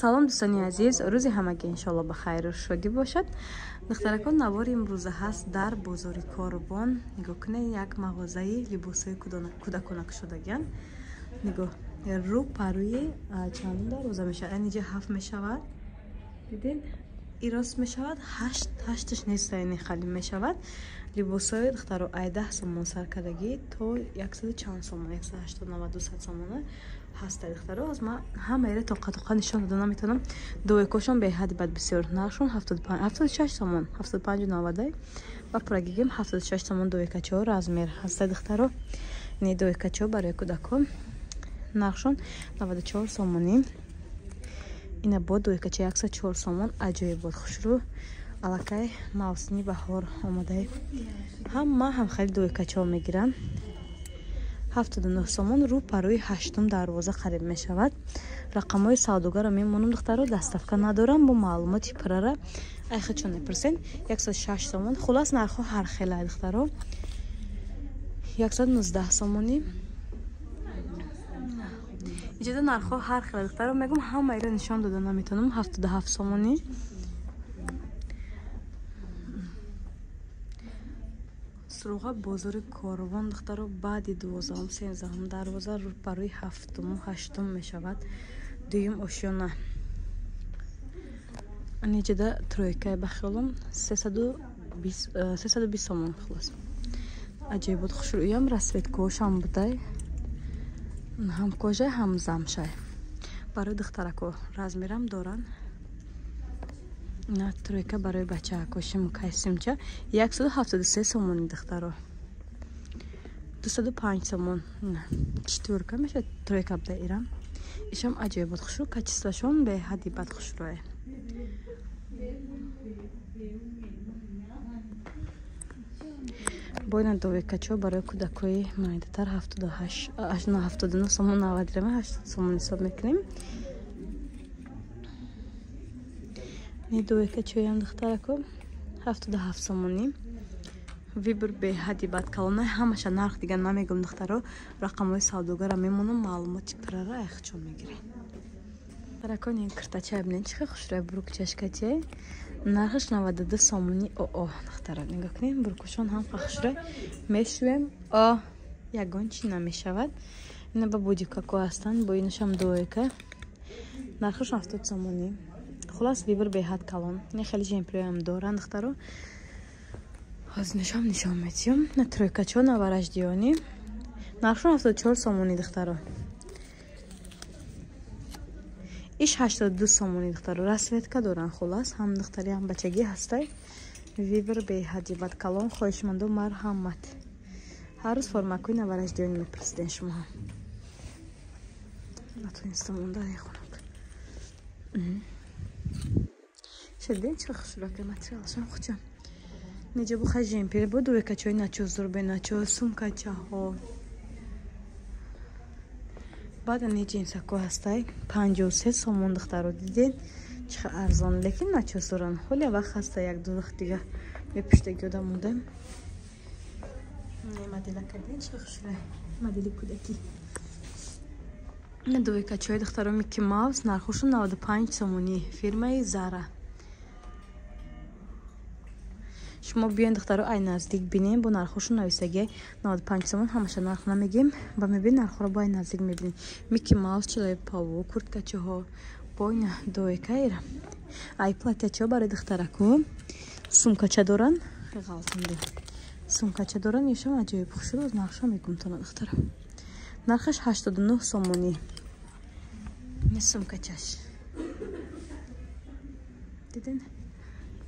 салом дӯстони азиз, рӯзи ҳамаги иншоалло ба хайру шодӣ бошад. Духтаракон, навори имрӯза ҳаст дар бозори Корбон. Нигоҳ кунед, як мағозаи либосҳои кӯдакона шудагиан. Нигоҳ, рӯ паруи чанд дароза мешавад, инҷа 7 мешавад. Дидин? Ирост мешавад, 8-аш нест, яъне хали мешавад. Либосҳои духтаро ай 10 сомон саркардагӣ то 100 чанд сомон, 180-90 сомона ҳаста духтаро. Аз ма ҳамаира тоқа нишон дода наметавонам. Дуекошон беҳади бад бисёр. Нархшон 76 сомон, 75-90 ва пурагигим 76 сомон дуекачо размер ҳаста духтаро. Не дуекачо барои кӯдакон. Нархшон 94 сомонӣ. Ина бо дуекачо 104 сомон. Аҷоиб бод, хушрӯ. Алакай мавсими баҳор омадаи. Ҳама ҳам хали дуекачо мегирам. 79 сомон. Рӯ паруи 8 дарвоза қариб мешавад. Рақамҳои савдогаро мемонам духтаро, даставка надорам, бо маълумоти пирара айхачон мепурсен. 106 сомон. Хулас нархҳо ҳар хелай духтаро. 119 сомонӣ. иҷода нархҳо ҳар хелай духтаро, мегум ҳамаиро нишон дода наметавонам. 77 сомонӣ. суруға бозори Корбон духтаро баъди 12-13 дарвоза рӯ паруи 7-8 мешавад. Дуюм ошёна. Аниҷада тройкай ба хиёлам 320 сомон хулос. Аҷоиб буд, хушрӯям расветкошам будай. Ҳам кожа, ҳам замшай. Барои духтарако размерам доран. На тройка барои бачаакоши мукайсимча 173 сомони духтаро. 205 сомон. Четвёрка мешавад, тройка буда ирам. Ишам аҷоиб буд, хушрӯ, качествашон беҳади бад хушрӯе. Бойна дуекачо барои кӯдакои майдатар 79 сомон 90 дираме 80 сомон ҳисоб мекунем. Не дуекачоям духтарако 77 сомонӣ. Вибр беҳади бад калона, ҳамаша нарх дига намегум духтаро. Рақамҳои савдогара мемонам, маълумоти пирара айхчон мегирем. Духтаракон, ин киртача бинед чихе хушрӯя бурукчашкатия. Нархаш 92 сомонӣ. О духтара, нигоҳ кунед, бурукушон ҳам хушрӯя мешӯем. Ягон чи намешавад. Ина ба будикако ҳастанд, бо инашам дуека. Нархаш 70 сомонӣ. Хулас вибр беҳад калон. Не хеле жемпироям доран духтаро. Ҳозинашам нишон метиём. На тройкачо навараждиёнӣ. Нархшон 74 сомонӣ духтаро. иш 82 сомонӣ духтаро. Расветка доран хулас. Ҳам духтари ҳам бачагӣ ҳастай. Вибр беҳади бад калон. хоҳишмандо марҳамат. ҳар рӯз формакои навараждиёнӣ мепурсиден шумоҳо. Натонистам ондаи хунук. Шеден чӣ хушрӯка материалшам хучам. Неҷа бу хай жемпир бо дуекачои начо зурбе начо сумкачаҳо. Баъд ани ҷинсако ҳастай 53 сомон духтаро. Диден чиха арзон, лекин начо зуран. ҳоли вақт ҳаста як ду вақт дига мепуштаги одам мудам. Не моделака ден чиха хушрӯя. Модели кӯдакӣ. Ина дуекачои духтаро Микки Маус, нархошон 95 сомонӣ. Фирмаи Зара. шумо биён духтаро ай наздик бинем, бо нархошон нависаги 95 сомон. ҳамаша нарх намегем, ба мебин нархоро бо ай наздик мебинем. Микки Маус, чилои паво, курткачаҳо, бойна дуекаира. Ай платячо барои духтарако. Сумкача доран. ғалтанду. Сумкача доран, ишам аҷоиб хушрӯ, нархша мегум тона духтаро. Нархаш 89 сомонӣ. Не сумкачаш. Диден?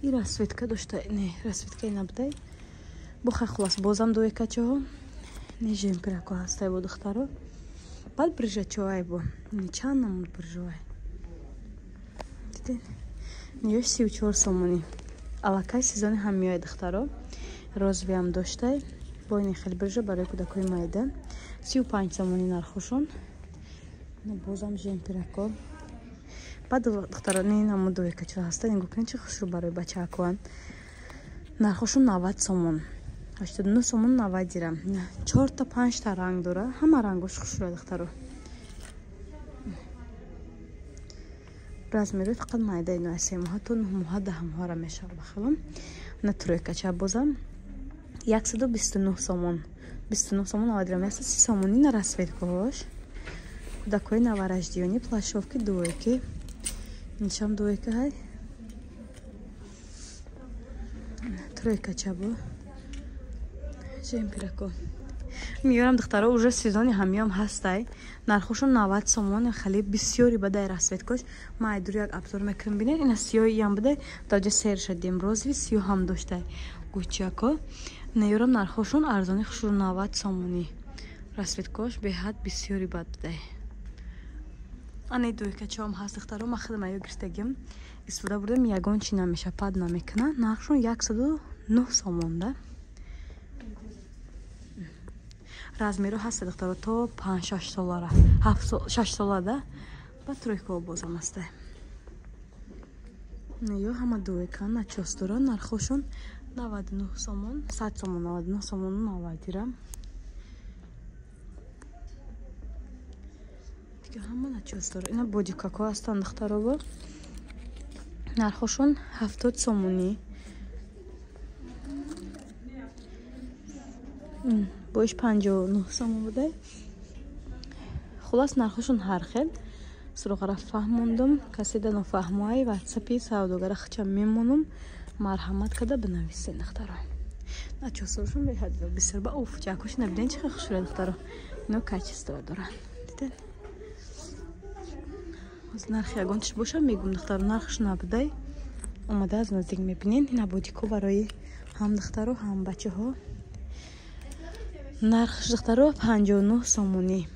И расветка дошта, не, расветка ина будай. Бохай хулас, бозам дуекачаҳо. Не жемпирако ҳастай бо духтаро. Баъд брижачоай бо. Не чанд намуд брижоай. Диден? Неёш 34 сомонӣ. Алакай сезони ҳам меояд духтаро. Розовиам доштай. Бо ини хеле брижа барои кӯдакои майда. 35 сомонӣ нархошон. Бозам жемпирако. Баъд духтаро не намуд дуекачо ҳаста. Нигоҳ кунед чӣ хушрӯ барои бачаакоан. Нархошон 90 сомон. 89 сомон 90 дирам. 4-5 та ранг дора. Ҳама рангош хушрӯя духтаро. размери фақат майдаи 9 моҳа то 9 моҳа 10 моҳара мешавад бахилам. На тройкача бозам 129 сомон. 29 сомон авадрам 30 сомони на расветкош. Кудакои навараждиёни плашовки дуойки. Нишам дуойка ҳай. Тройкача бо. Жемпирако. Миёрам духтаро уже сезони ҳамиём ҳастай. Нархошон 90 сомон хали бисёри бадай расветкош. Ма айдур як обзор мекунам бинед. Ина сиёи ям бадай. Даҷа сер шадем розви сиё ҳам доштай. Гучако. Миёрам нархошон арзони хушур 90 сомони. Расветкош беҳад бисёри бадай. Ани дуйкачам ҳаст духтаро ма худам ё гиртагим. Истифода бурдам ягон чи намеша пад намекунам. Нархошон 109 сомон да. размеро ҳаста духтаро то 5-6 солара 6 сола да ба тройка бозам аста ё ҳама дуйка на чостора нархошон 99 сомон 100 сомон 99 сомон навадирам дига ҳама на чостора ина бодикако астан духтаро бо нархошон 70 сомони боиш 59 сомон будай. Хулас нархошон ҳар хел. Суроғара фаҳмондум. Каси да нофаҳмоай ватсапи савдогара хичам мемонум. Марҳамат када бинависен духтаро. Начосоршон беҳад бисёр ба уф ҷакош набиден чӣ хел хушура духтаро. Ино качество доран. Диден? Аз нархи ягон чиш боша мегум духтаро нархш набудай. Омада аз наздик мебинен. Ина бодико барои ҳам духтаро ҳам бачаҳо. Нархш духтаро 59 сомони.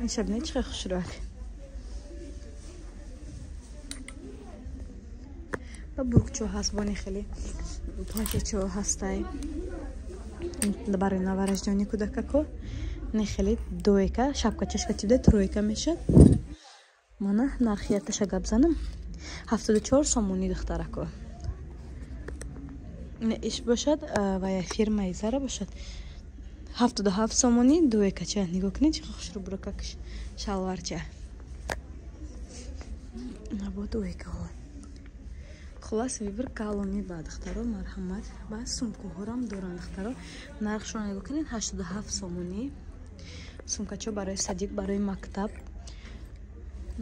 Ин шабине чӣ хел хушрак. Ба буркчо ҳаст бони хеле платячо ҳастай. Барои навараждиёни кӯдакако не хеле дуйка шапкачашка тиде тройка мешад. Мана нархияташа гап занам. 74 сомони духтарако. Не иш бошад ва я фирмаи Зара бошад 77 сомони дуйкача нигоҳ кунед чӣ хушру буракакш шалварча набо дуйкаҳо хулас вибр калони ба духтаро марҳамат ба сумкаҳорам доранд духтаро нархшон нигоҳ кунед 87 сомони сумкачо барои садиқ барои мактаб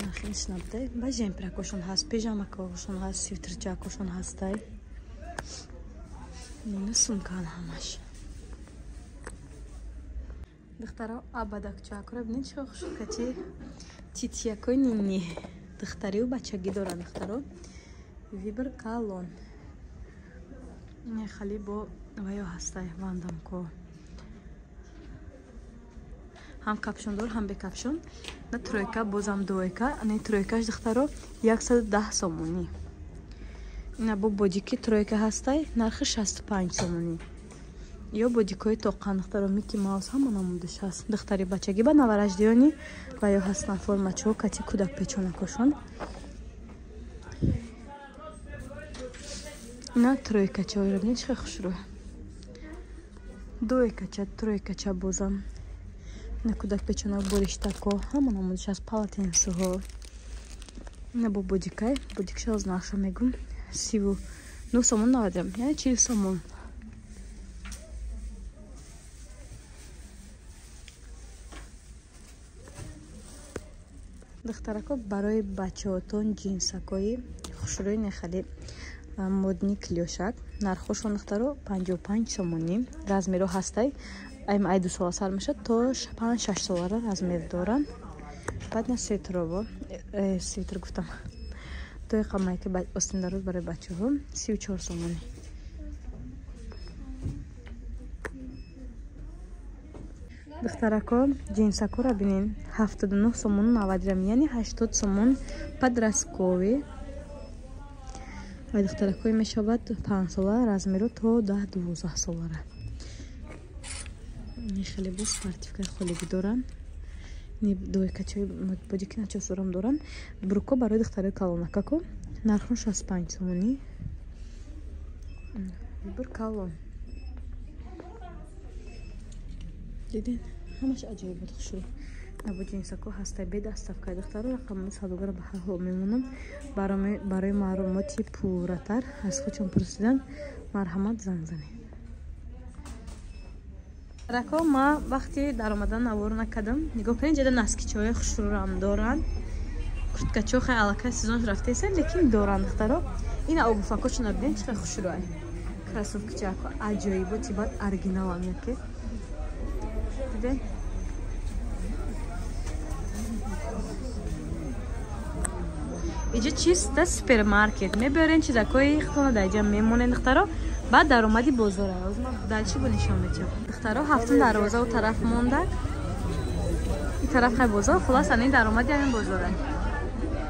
нархи снабдай ба жемпиракошон ҳаст пижамакошон ҳаст свитерчакошон ҳастай ина сумкан ҳамаш духтаро абадакчакора бинед чӣ хушкачи титиякои нини духтариву бачагӣ доранд духтаро вибр калон не хали бо ваё ҳастай вандамко ҳам капшондор ҳам бекапшон на тройка бозам дуйка не тройкаш духтаро 110 сомони ина бо бодики тройка ҳастай нархи 65 сомони ё бодикои тоқан духтаро Мики Маус ҳама намудаш ҳаст духтари бачагӣ ба навараждиёни ва ё ҳастан формачо кати кӯдак печонакошон ина тройкачаоро бинед чӣ хел хушрӯ дуйкача тройкача бозам ина кӯдак печонак бориштако ҳама намудаш ҳаст палатенсуҳо ина бо бодикай бодикаша оз нархша мегум 39 сомон навадирам яъне 40 сомон духтарако барои бачаотон ҷинсакои хушрӯи нехали модни клёшак нархошон духтаро 55 сомони размеро ҳастай айм ай 2 сола сар мешад то 5-6 солара размер доранд баъд на светрово светр гуфтам той қамайки остиндароз барои бачаҳо 34 сомони духтарако ҷинсакора бинен 79 сомон 90 дирам яъне 80 сомон подросткови ва духтаракои мешавад 5 сола размеро то 10-12 солара не хеле бо спортивкаи холигӣ доранд не дуйкачаи бодики начосорам доранд бруко барои духтараи калонакако нархон 65 сомони вибр калон диден ҳамаш аҷоибот хушрӯ або ҷинсако ҳаста бе даставка духтаро рақами садогара ба ҳаҳо мемонам барои маълумоти пурратар аз худшон пурсидан марҳамат занг занед. рако ма вақти дар омадан навор накардам. нигоҳ кунед ҷада наскичаҳои хушрӯрам доранд. курткачо хай аллакай сезонш рафтаеса лекин доранд духтаро. ина обуфакочона бинед чӣ қадр хушрӯай. красовкичаҳо аҷоибо тибат оригиналам яке. дидед? иҷа чиста супермаркет мебарен чизакои хитона дар ҷамъ мемонен духтаро. баъд даромади бозор аз ма дальчи бо нишон метиҳам духтаро. ҳафтум дарвоза у тараф монда. ин тараф хай бозор хулос ани даромади ҳамин бозора.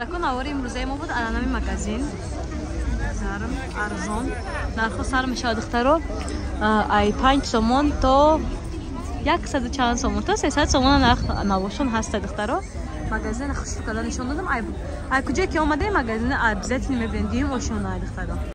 рако навори имрӯзаи мо буд ананами магазин зарм арзон нархо сар мешавад духтаро. ай 5 сомон то 100 чанд сомон то 300 сомон нарх навошон ҳаста духтаро. магазин хушрӯ карда нишон додам. ай куҷое ки омадаи магазин обязательно мебинед дим ошона духтаро.